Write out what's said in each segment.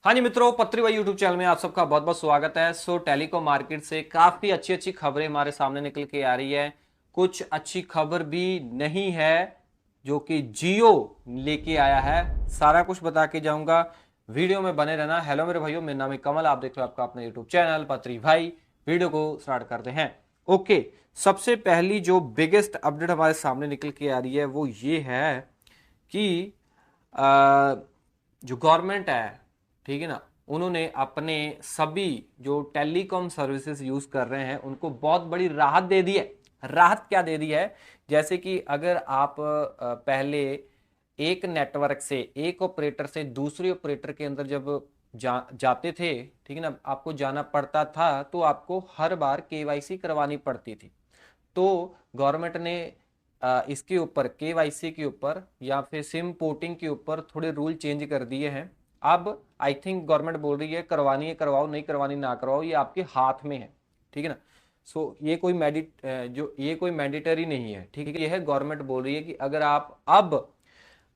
हाँ जी मित्रों, पत्री भाई यूट्यूब चैनल में आप सबका बहुत बहुत स्वागत है। टेलीकॉम मार्केट से काफी अच्छी अच्छी खबरें हमारे सामने निकल के आ रही है। कुछ अच्छी खबर भी नहीं है जो कि जियो लेके आया है, सारा कुछ बता के जाऊंगा। वीडियो में बने रहना। हेलो मेरे भाइयों, मेरा नाम है कमल, आप देख रहे हो आपका अपना यूट्यूब चैनल पत्री भाई। वीडियो को स्टार्ट करते हैं। ओके, सबसे पहली जो बिगेस्ट अपडेट हमारे सामने निकल के आ रही है वो ये है कि जो गवर्नमेंट है, ठीक है ना, उन्होंने अपने सभी जो टेलीकॉम सर्विसेज यूज कर रहे हैं उनको बहुत बड़ी राहत दे दी है। राहत क्या दे दी है? जैसे कि अगर आप पहले एक नेटवर्क से, एक ऑपरेटर से दूसरे ऑपरेटर के अंदर जब जाते थे, ठीक है ना, आपको जाना पड़ता था तो आपको हर बार केवाईसी करवानी पड़ती थी। तो गवर्नमेंट ने इसके ऊपर, केवाईसी के ऊपर या फिर सिम पोर्टिंग के ऊपर थोड़े रूल चेंज कर दिए हैं। अब आई थिंक गवर्नमेंट बोल रही है करवानी है करवाओ, नहीं करवानी ना करवाओ, ये आपके हाथ में है, ठीक है ना। ये कोई ये कोई मैंडेटरी नहीं है, ठीक है। ये है गवर्नमेंट बोल रही है कि अगर आप अब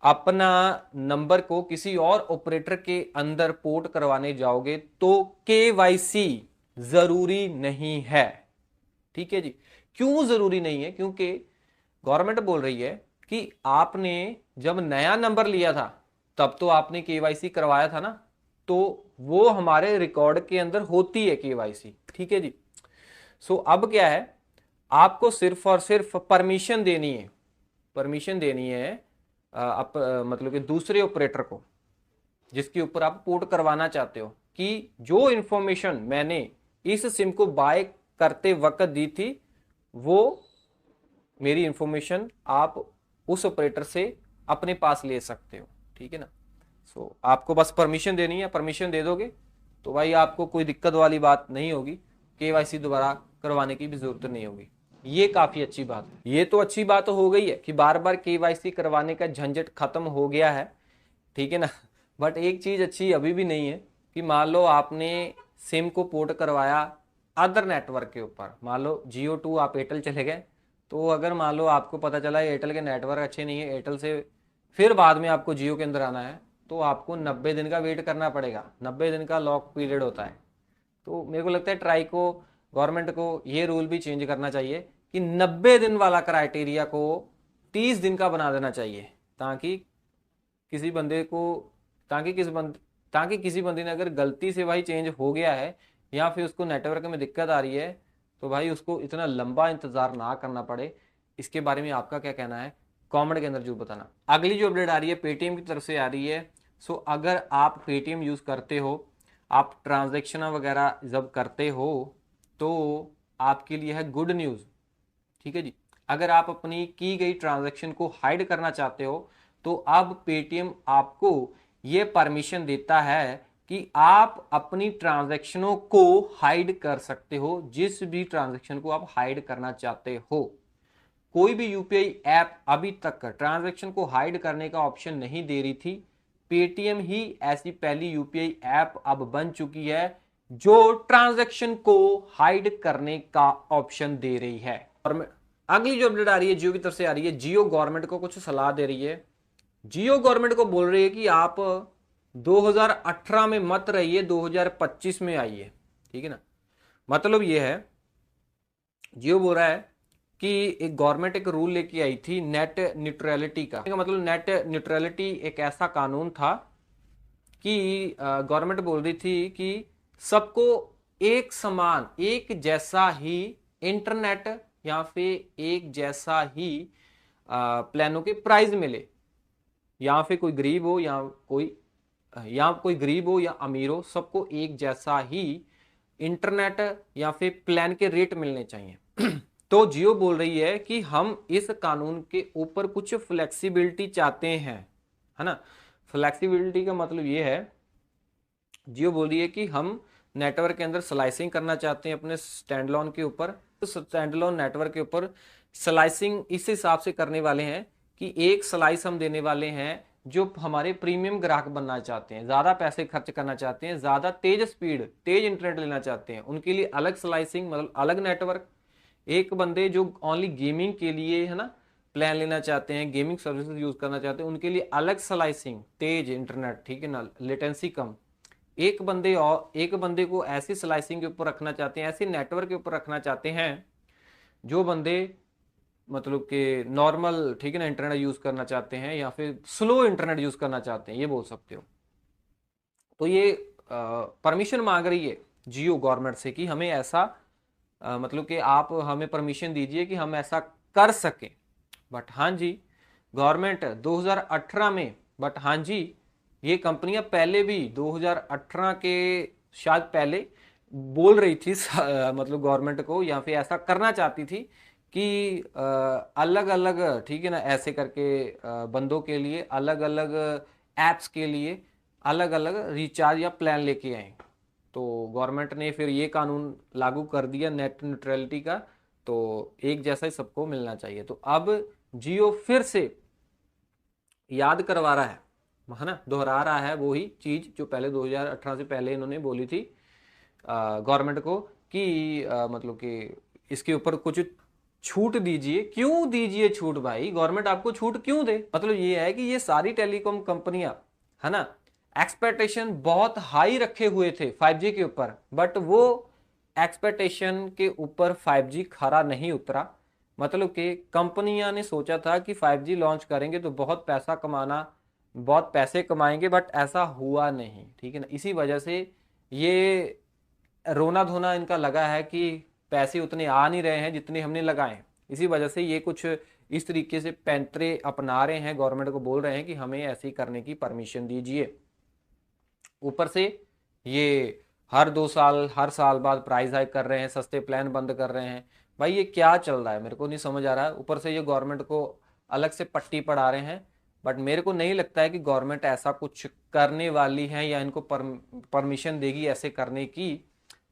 अपना नंबर को किसी और ऑपरेटर के अंदर पोर्ट करवाने जाओगे तो केवाईसी जरूरी नहीं है, ठीक है जी। क्यों जरूरी नहीं है? क्योंकि गवर्नमेंट बोल रही है कि आपने जब नया नंबर लिया था तब तो आपने केवाईसी करवाया था ना, तो वो हमारे रिकॉर्ड के अंदर होती है केवाईसी, ठीक है जी। अब क्या है, आपको सिर्फ और सिर्फ परमिशन देनी है। परमिशन देनी है मतलब कि दूसरे ऑपरेटर को जिसके ऊपर आप पोर्ट करवाना चाहते हो, कि जो इंफॉर्मेशन मैंने इस सिम को बाय करते वक्त दी थी वो मेरी इंफॉर्मेशन आप उस ऑपरेटर से अपने पास ले सकते हो, ठीक है ना। आपको बस परमिशन देनी है, परमिशन दे दोगे तो भाई आपको कोई दिक्कत वाली बात नहीं होगी, केवाईसी दोबारा करवाने की भी जरूरत नहीं होगी। ये काफी अच्छी बात है। ये तो अच्छी बात हो गई है कि बार बार केवाईसी करवाने का झंझट खत्म हो गया है, ठीक है ना। बट एक चीज अच्छी अभी भी नहीं है कि मान लो आपने सिम को पोर्ट करवाया अदर नेटवर्क के ऊपर, मान लो जियो टू आप एयरटेल चले गए, तो अगर मान लो आपको पता चला एयरटेल के नेटवर्क अच्छे नहीं है, एयरटेल से फिर बाद में आपको जियो के अंदर आना है, तो आपको 90 दिन का वेट करना पड़ेगा। 90 दिन का लॉक पीरियड होता है। तो मेरे को लगता है ट्राई को, गवर्नमेंट को ये रूल भी चेंज करना चाहिए कि 90 दिन वाला क्राइटेरिया को 30 दिन का बना देना चाहिए, ताकि किसी बंदे को, ताकि किसी बंदे ने अगर गलती से भाई चेंज हो गया है या फिर उसको नेटवर्क में दिक्कत आ रही है तो भाई उसको इतना लंबा इंतजार ना करना पड़े। इसके बारे में आपका क्या कहना है, कमेंट के अंदर जरूर बताना। अगली जो अपडेट आ रही है पेटीएम की तरफ से आ रही है। अगर आप पेटीएम यूज करते हो, आप ट्रांजेक्शन वगैरह जब करते हो, तो आपके लिए है गुड न्यूज, ठीक है जी। अगर आप अपनी की गई ट्रांजैक्शन को हाइड करना चाहते हो तो अब पेटीएम आपको ये परमिशन देता है कि आप अपनी ट्रांजैक्शनों को हाइड कर सकते हो, जिस भी ट्रांजैक्शन को आप हाइड करना चाहते हो। कोई भी यूपीआई ऐप अभी तक ट्रांजैक्शन को हाइड करने का ऑप्शन नहीं दे रही थी। पेटीएम ही ऐसी पहली यूपीआई ऐप अब बन चुकी है जो ट्रांजैक्शन को हाइड करने का ऑप्शन दे रही है। और अगली जो अपडेट आ रही है जियो की तरफ से आ रही है। जियो गवर्नमेंट को कुछ सलाह दे रही है। जियो गवर्नमेंट को बोल रही है कि आप 2018 में मत रहिए, 2025 में आइए, ठीक है ना। मतलब ये है, जियो बोल रहा है कि एक गवर्नमेंट एक रूल लेके आई थी नेट न्यूट्रलिटी का। मतलब नेट न्यूट्रलिटी एक ऐसा कानून था कि गवर्नमेंट बोल रही थी कि सबको एक समान, एक जैसा ही इंटरनेट या फिर एक जैसा ही प्लानों के प्राइस मिले, या फिर कोई गरीब हो या कोई गरीब हो या अमीर हो, सबको एक जैसा ही इंटरनेट या फिर प्लान के रेट मिलने चाहिए। तो जियो बोल रही है कि हम इस कानून के ऊपर कुछ फ्लेक्सिबिलिटी चाहते हैं, है ना। फ्लेक्सिबिलिटी का मतलब ये है, जियो बोल रही है कि हम नेटवर्क के अंदर स्लाइसिंग करना चाहते हैं अपने स्टैंडलोन के ऊपर। तो स्टैंडलोन नेटवर्क के ऊपर स्लाइसिंग इस हिसाब से करने वाले हैं कि एक स्लाइस हम देने वाले हैं जो हमारे प्रीमियम ग्राहक बनना चाहते हैं, ज्यादा पैसे खर्च करना चाहते हैं, ज्यादा तेज स्पीड, तेज इंटरनेट लेना चाहते हैं, उनके लिए अलग स्लाइसिंग, मतलब अलग नेटवर्क। एक बंदे जो ओनली गेमिंग के लिए, है ना, प्लान लेना चाहते हैं, गेमिंग सर्विसेज यूज करना चाहते हैं, उनके लिए अलग स्लाइसिंग, तेज इंटरनेट, ठीक है ना, लेटेंसी कम। एक बंदे को ऐसी स्लाइसिंग के ऊपर रखना चाहते हैं, ऐसे नेटवर्क के ऊपर रखना चाहते हैं जो बंदे मतलब कि नॉर्मल, ठीक है ना, इंटरनेट यूज करना चाहते हैं या फिर स्लो इंटरनेट यूज करना चाहते हैं, ये बोल सकते हो। तो ये परमिशन मांग रही है जियो गवर्नमेंट से कि हमें ऐसा मतलब कि आप हमें परमिशन दीजिए कि हम ऐसा कर सकें। बट हाँ जी, गवर्नमेंट 2018 में, बट हाँ जी, ये कंपनियां पहले भी 2018 के शायद पहले बोल रही थी मतलब गवर्नमेंट को, या फिर ऐसा करना चाहती थी कि अलग अलग, ठीक है ना, ऐसे करके बंदों के लिए अलग अलग एप्स के लिए अलग अलग रिचार्ज या प्लान लेके आए। तो गवर्नमेंट ने फिर ये कानून लागू कर दिया नेट न्यूट्रलिटी का, तो एक जैसा ही सबको मिलना चाहिए। तो अब जियो फिर से याद करवा रहा है ना, दोहरा रहा है वही चीज जो पहले 2018 से पहले इन्होंने बोली थी गवर्नमेंट को कि मतलब कि इसके ऊपर कुछ छूट दीजिए। क्यों दीजिए छूट भाई, गवर्नमेंट आपको छूट क्यों दे? मतलब ये है कि ये सारी टेलीकॉम कंपनियां, है ना, एक्सपेक्टेशन बहुत हाई रखे हुए थे 5G के ऊपर, बट वो एक्सपेक्टेशन के ऊपर 5G खरा नहीं उतरा। मतलब कि कंपनियां ने सोचा था कि 5G लॉन्च करेंगे तो बहुत पैसे कमाएंगे, बट ऐसा हुआ नहीं, ठीक है ना। इसी वजह से ये रोना धोना इनका लगा है कि पैसे उतने आ नहीं रहे हैं जितने हमने लगाए। इसी वजह से ये कुछ इस तरीके से पैंतरे अपना रहे हैं, गवर्नमेंट को बोल रहे हैं कि हमें ऐसे करने की परमिशन दीजिए। ऊपर से ये हर साल बाद प्राइस हाइक कर रहे हैं, सस्ते प्लान बंद कर रहे हैं। भाई ये क्या चल रहा है, मेरे को नहीं समझ आ रहा है। ऊपर से ये गवर्नमेंट को अलग से पट्टी पढ़ा रहे हैं, बट मेरे को नहीं लगता है कि गवर्नमेंट ऐसा कुछ करने वाली है या इनको परमिशन देगी ऐसे करने की।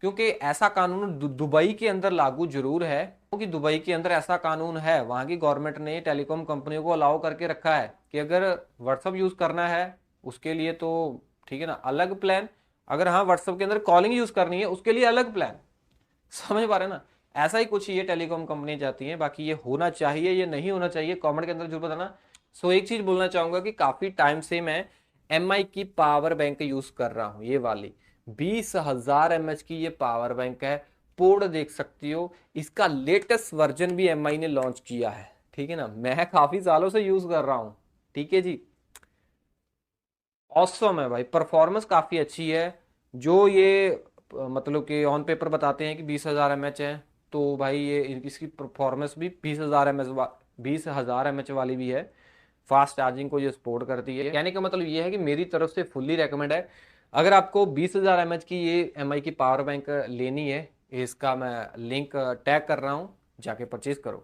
क्योंकि ऐसा कानून दुबई के अंदर लागू जरूर है, क्योंकि दुबई के अंदर ऐसा कानून है, वहां की गवर्नमेंट ने टेलीकॉम कंपनियों को अलाउ करके रखा है कि अगर व्हाट्सअप यूज करना है उसके लिए तो, ठीक है ना, अलग प्लान। अगर हाँ व्हाट्सएप के अंदर कॉलिंग यूज करनी है उसके लिए अलग प्लान। समझ पा रहे ना, ऐसा ही कुछ ये टेलीकॉम कंपनी चाहती है। बाकी ये होना चाहिए, ये नहीं होना चाहिए, कमेंट के अंदर जरूर बताना। सो एक चीज बोलना चाहूंगा कि काफी टाइम से मैं MI की पावर बैंक यूज कर रहा हूं, ये वाली 20,000 mAh की ये पावर बैंक है। पोर्ट देख सकती हो, इसका लेटेस्ट वर्जन भी MI ने लॉन्च किया है, ठीक है ना। मैं काफी सालों से यूज कर रहा हूं, ठीक है जी। ऑसम है भाई, परफॉर्मेंस काफी अच्छी है। जो ये मतलब कि ऑन पेपर बताते हैं कि 20,000 mAh है, तो भाई ये इसकी परफॉर्मेंस भी 20,000 mAh वाली भी है। फास्ट चार्जिंग को ये सपोर्ट करती है। कहने का मतलब ये है कि मेरी तरफ से फुल्ली रेकमेंड है। अगर आपको 20,000 mAh की ये MI की पावर बैंक लेनी है, इसका मैं लिंक टैग कर रहा हूँ, जाके परचेज करो।